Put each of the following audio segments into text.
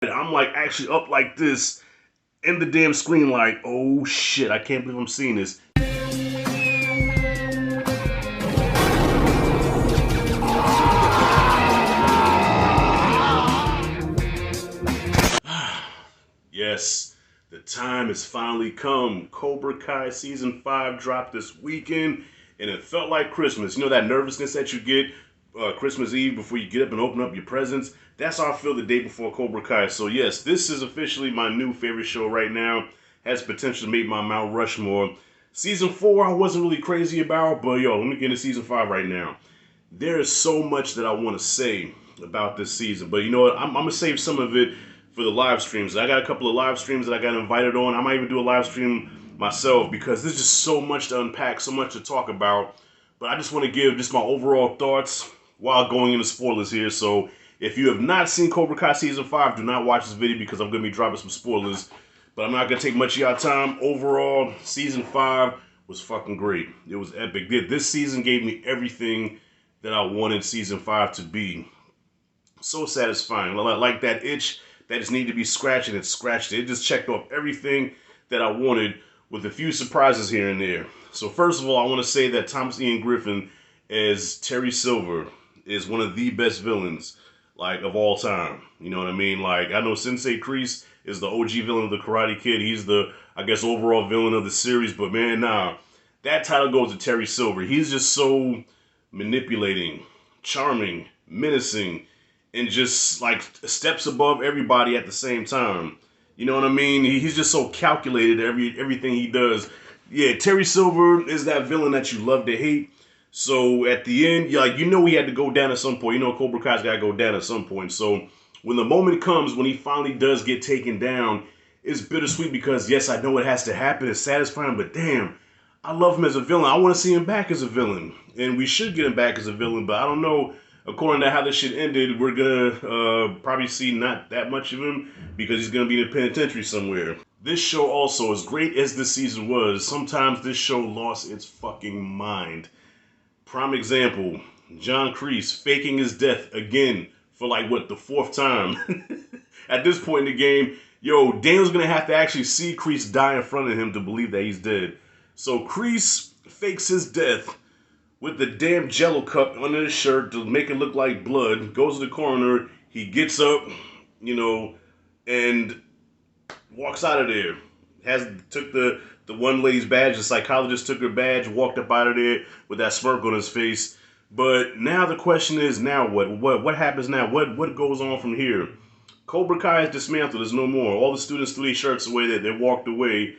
I'm like actually up like this in the damn screen like, oh shit, I can't believe I'm seeing this. Yes, the time has finally come. Cobra Kai Season 5 dropped this weekend, and it felt like Christmas. You know that nervousness that you get Christmas Eve before you get up and open up your presents? That's how I feel the day before Cobra Kai. So yes, this is officially my new favorite show right now. Has potential to make my Mount Rushmore. Season 4 I wasn't really crazy about, but yo, let me get into Season 5 right now. There is so much that I want to say about this season, but you know what? I'm going to save some of it for the live streams. I got a couple of live streams that I got invited on. I might even do a live stream myself because there's just so much to unpack, so much to talk about. But I just want to give just my overall thoughts while going into spoilers here. So if you have not seen Cobra Kai Season 5, do not watch this video because I'm going to be dropping some spoilers. But I'm not going to take much of your time. Overall, Season 5 was fucking great. It was epic. This season gave me everything that I wanted Season 5 to be. So satisfying. Like that itch that just needed to be scratched, and it scratched it. It just checked off everything that I wanted with a few surprises here and there. So first of all, I want to say that Thomas Ian Griffin as Terry Silver is one of the best villains, like, of all time. You know what I mean? Like, I know Sensei Kreese is the OG villain of the Karate Kid. He's the, I guess, overall villain of the series. But man, nah, that title goes to Terry Silver. He's just so manipulating, charming, menacing, and just like steps above everybody at the same time. You know what I mean? He's just so calculated everything he does. Yeah, Terry Silver is that villain that you love to hate. So at the end, like, you know he had to go down at some point. You know Cobra Kai's got to go down at some point. So when the moment comes when he finally does get taken down, it's bittersweet because yes, I know it has to happen. It's satisfying, but damn, I love him as a villain. I want to see him back as a villain, and we should get him back as a villain. But I don't know. According to how this shit ended, we're gonna probably see not that much of him because he's gonna be in a penitentiary somewhere. This show also, as great as this season was, sometimes this show lost its fucking mind. Prime example, John Kreese faking his death again for like what, the fourth time. At this point in the game, yo, Daniel's gonna have to actually see Kreese die in front of him to believe that he's dead. So Kreese fakes his death with the damn Jello cup under his shirt to make it look like blood. Goes to the coroner. He gets up, you know, and walks out of there. Took the one lady's badge. The psychologist took her badge, walked up out of there with that smirk on his face. But now the question is, now what? What happens now? What goes on from here? Cobra Kai is dismantled. There's no more. All the students threw their shirts away. They walked away.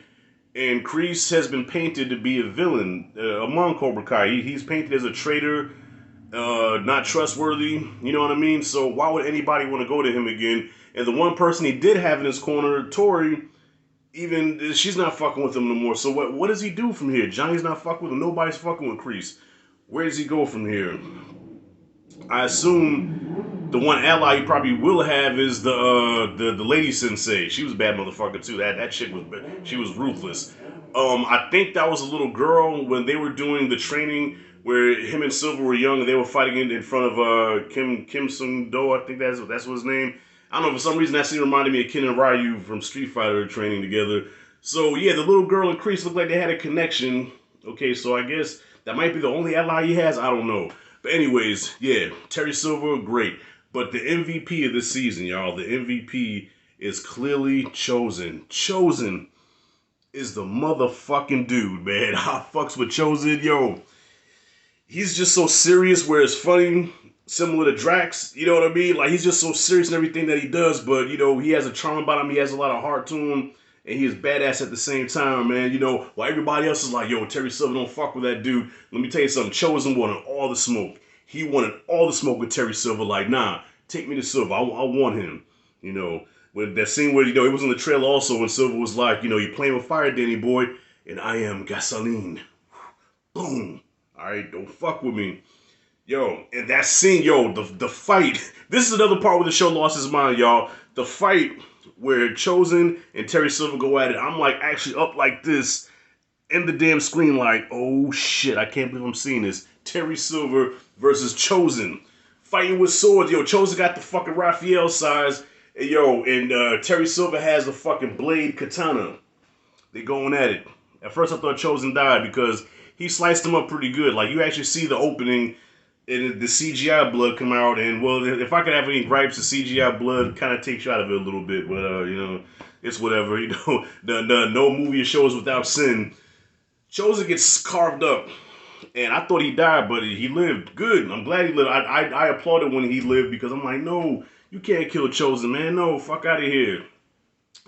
And Kreese has been painted to be a villain among Cobra Kai. He's painted as a traitor, not trustworthy. You know what I mean? So why would anybody want to go to him again? And the one person he did have in his corner, Tori, even she's not fucking with him no more. So what does he do from here? Johnny's not fucking with him. Nobody's fucking with Kreese. Where does he go from here? I assume the one ally he probably will have is the lady sensei. She was a bad motherfucker too. That chick was, she was ruthless. I think that was a little girl when they were doing the training where him and Silver were young and they were fighting in front of Kim Sung Do. I think that's what his name. I don't know, for some reason that scene reminded me of Ken and Ryu from Street Fighter training together. So yeah, the little girl and Kreese looked like they had a connection. Okay, so I guess that might be the only ally he has. I don't know. But anyways, yeah, Terry Silver, great. But the MVP of this season, y'all, the MVP is clearly Chozen. Chozen is the motherfucking dude, man. I fucks with Chozen, yo. He's just so serious where it's funny, similar to Drax, you know what I mean? Like, he's just so serious in everything that he does, but, you know, he has a charm about him, he has a lot of heart to him, and he is badass at the same time, man. You know, while everybody else is like, yo, Terry Silver, don't fuck with that dude. Let me tell you something, Chozen wanted all the smoke. He wanted all the smoke with Terry Silver, like, nah, take me to Silver, I want him, you know. When that scene where, you know, it was in the trailer also when Silver was like, you know, you playing with fire, Danny boy, and I am gasoline. Boom. Alright, don't fuck with me. Yo, and that scene, yo, the fight. This is another part where the show lost his mind, y'all. The fight where Chozen and Terry Silver go at it. I'm like actually up like this in the damn screen like, oh shit, I can't believe I'm seeing this. Terry Silver versus Chozen. Fighting with swords. Yo, Chozen got the fucking Raphael size. Yo, and Terry Silver has a fucking blade katana. They going at it. At first, I thought Chosen died because he sliced him up pretty good. Like you actually see the opening, and the CGI blood come out. And well, if I could have any gripes, the CGI blood kind of takes you out of it a little bit. But it's whatever. The no movie or show is without sin. Chosen gets carved up, and I thought he died, but he lived. Good. I'm glad he lived. I applauded when he lived because I'm like, no, you can't kill Chosen, man. No, fuck out of here.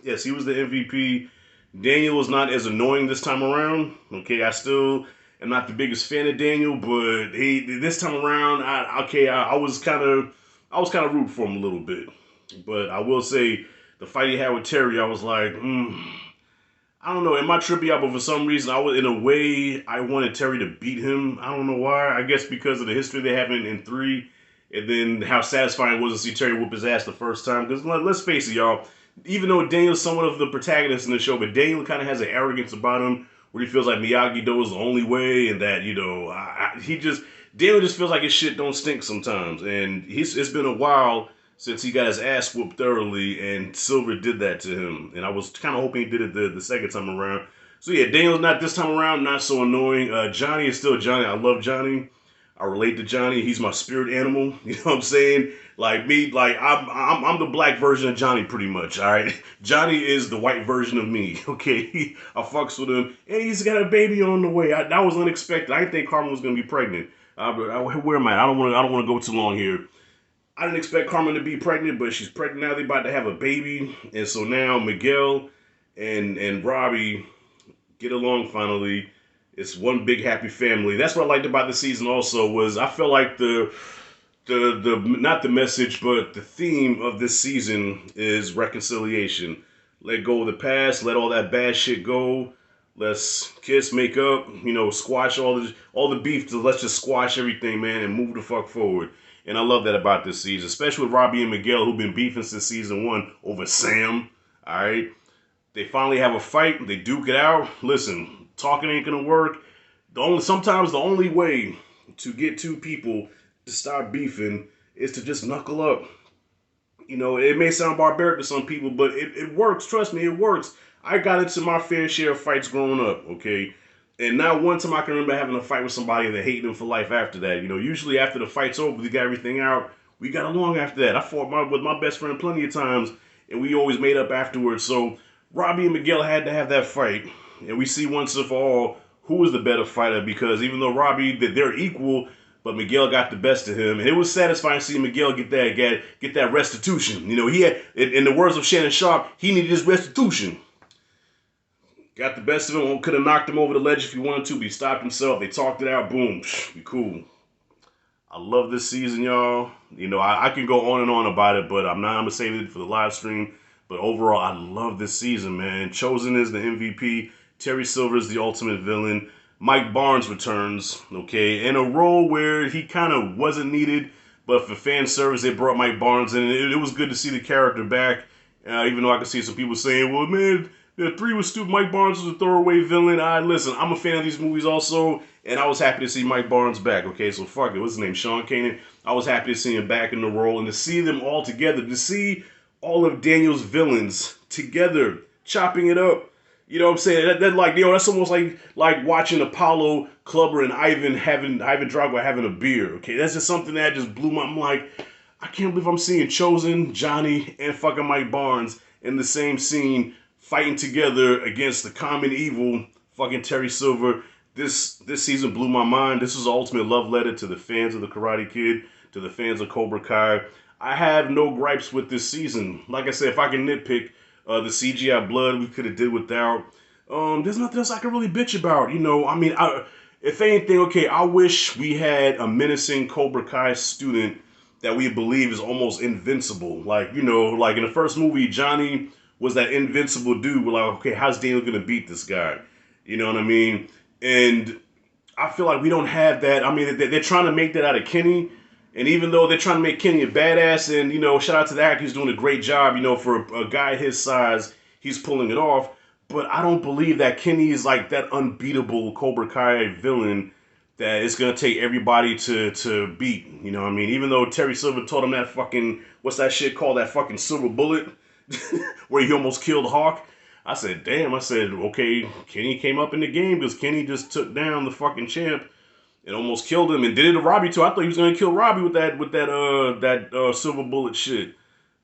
Yes, he was the MVP. Daniel was not as annoying this time around. Okay, I still am not the biggest fan of Daniel, but he this time around, I was kind of rooting for him a little bit. But I will say, the fight he had with Terry, I was like, I don't know. It might trip me out, but for some reason, in a way, I wanted Terry to beat him. I don't know why. I guess because of the history they have in 3, and then how satisfying it was to see Terry whoop his ass the first time. Because let's face it, y'all. Even though Daniel's somewhat of the protagonist in the show, but Daniel kind of has an arrogance about him where he feels like Miyagi-Do is the only way, and that Daniel just feels like his shit don't stink sometimes. And it's been a while since he got his ass whooped thoroughly, and Silver did that to him. And I was kind of hoping he did it the second time around. So yeah, Daniel's not this time around, not so annoying. Johnny is still Johnny. I love Johnny. I relate to Johnny. He's my spirit animal. You know what I'm saying? Like me, like I'm the black version of Johnny, pretty much. All right, Johnny is the white version of me. Okay, I fucks with him, and he's got a baby on the way. That was unexpected. I didn't think Carmen was gonna be pregnant. Where am I? I don't want to go too long here. I didn't expect Carmen to be pregnant, but she's pregnant now. They're about to have a baby, and so now Miguel and Robbie get along finally. It's one big happy family. That's what I liked about the season. Also, was I felt like the not the message, but the theme of this season is reconciliation. Let go of the past. Let all that bad shit go. Let's kiss, make up. Squash all the beef. Let's just squash everything, man, and move the fuck forward. And I love that about this season, especially with Robbie and Miguel, who've been beefing since season 1 over Sam. All right, they finally have a fight. They duke it out. Listen, talking ain't gonna work. Sometimes the only way to get two people to stop beefing is to just knuckle up. It may sound barbaric to some people, but it works. Trust me, it works. I got into my fair share of fights growing up, okay? And not one time I can remember having a fight with somebody and then hating them for life after that. Usually after the fight's over, we got everything out. We got along after that. I fought with my best friend plenty of times, and we always made up afterwards. So Robbie and Miguel had to have that fight. And we see once and for all who was the better fighter, because even though Robbie, they're equal, but Miguel got the best of him, and it was satisfying seeing Miguel get that restitution. He had, in the words of Shannon Sharp, he needed his restitution. Got the best of him. Could have knocked him over the ledge if he wanted to, but he stopped himself. They talked it out. Boom. Be cool. I love this season, y'all. I can go on and on about it, but I'm gonna save it for the live stream. But overall, I love this season, man. Chosen is the MVP. Terry Silver is the ultimate villain. Mike Barnes returns, okay, in a role where he kind of wasn't needed, but for fan service, they brought Mike Barnes in. It was good to see the character back, even though I could see some people saying, well, man, the 3 was stupid. Mike Barnes was a throwaway villain. Listen, I'm a fan of these movies also, and I was happy to see Mike Barnes back, okay, so fuck it. What's his name? Sean Kanan. I was happy to see him back in the role, and to see them all together, to see all of Daniel's villains together, chopping it up. You know what I'm saying? That's almost like watching Apollo, Clubber, and Ivan Drago having a beer. Okay, that's just something that just blew my. I'm like, I can't believe I'm seeing Chosen, Johnny, and fucking Mike Barnes in the same scene fighting together against the common evil, fucking Terry Silver. This season blew my mind. This is the ultimate love letter to the fans of the Karate Kid, to the fans of Cobra Kai. I have no gripes with this season. Like I said, if I can nitpick. The CGI blood we could have did without. There's nothing else I can really bitch about. If anything, okay, I wish we had a menacing Cobra Kai student that we believe is almost invincible. Like in the first movie, Johnny was that invincible dude. We're like, okay, how's Daniel gonna beat this guy? You know what I mean? And I feel like we don't have that. I mean, they're trying to make that out of Kenny. And even though they're trying to make Kenny a badass, and, shout out to the actor, he's doing a great job, for a guy his size, he's pulling it off. But I don't believe that Kenny is like that unbeatable Cobra Kai villain that it's gonna take everybody to beat. You know what I mean? Even though Terry Silver told him that fucking, what's that shit called, that fucking silver bullet, where he almost killed Hawk. I said, damn. I said, okay, Kenny came up in the game because Kenny just took down the fucking champ and almost killed him, and did it to Robbie too. I thought he was gonna kill Robbie with that silver bullet shit.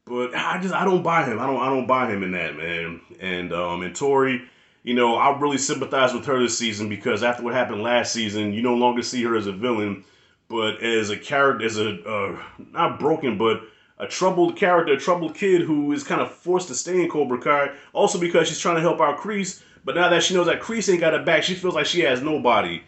But I don't buy him. I don't buy him in that, man. And Tori, you know, I really sympathize with her this season because after what happened last season, you no longer see her as a villain, but as a character, as a not broken, but a troubled character, a troubled kid who is kind of forced to stay in Cobra Kai. Also because she's trying to help out Kreese, but now that she knows that Kreese ain't got her back, she feels like she has nobody.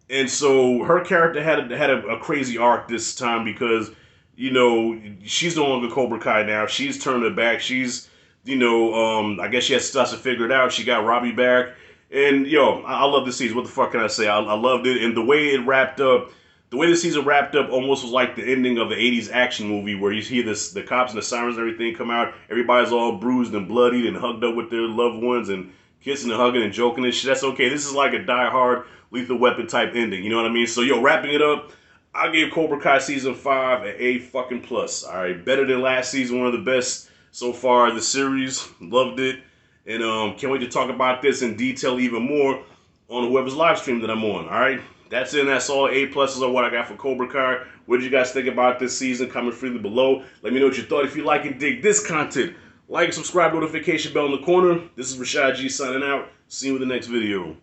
And so her character had a crazy arc this time because, you know, she's no longer Cobra Kai now. She's turned her back. She's, you know, I guess she has stuff to figure it out. She got Robbie back. And, yo, I love this season. What the fuck can I say? I loved it. And the way it wrapped up, the way the season wrapped up almost was like the ending of the 80s action movie where you hear the cops and the sirens and everything come out. Everybody's all bruised and bloodied and hugged up with their loved ones and kissing and hugging and joking and shit. That's okay. This is like a Die Hard, Lethal Weapon type ending. You know what I mean? So, yo, wrapping it up, I gave Cobra Kai season 5 an A fucking plus. All right, better than last season. One of the best so far in the series. Loved it, and can't wait to talk about this in detail even more on whoever's live stream that I'm on. All right, that's it. That's all. A pluses are what I got for Cobra Kai. What did you guys think about this season? Comment freely below. Let me know what you thought. If you like and dig this content, like and subscribe, notification bell in the corner. This is Rashad G signing out. See you in the next video.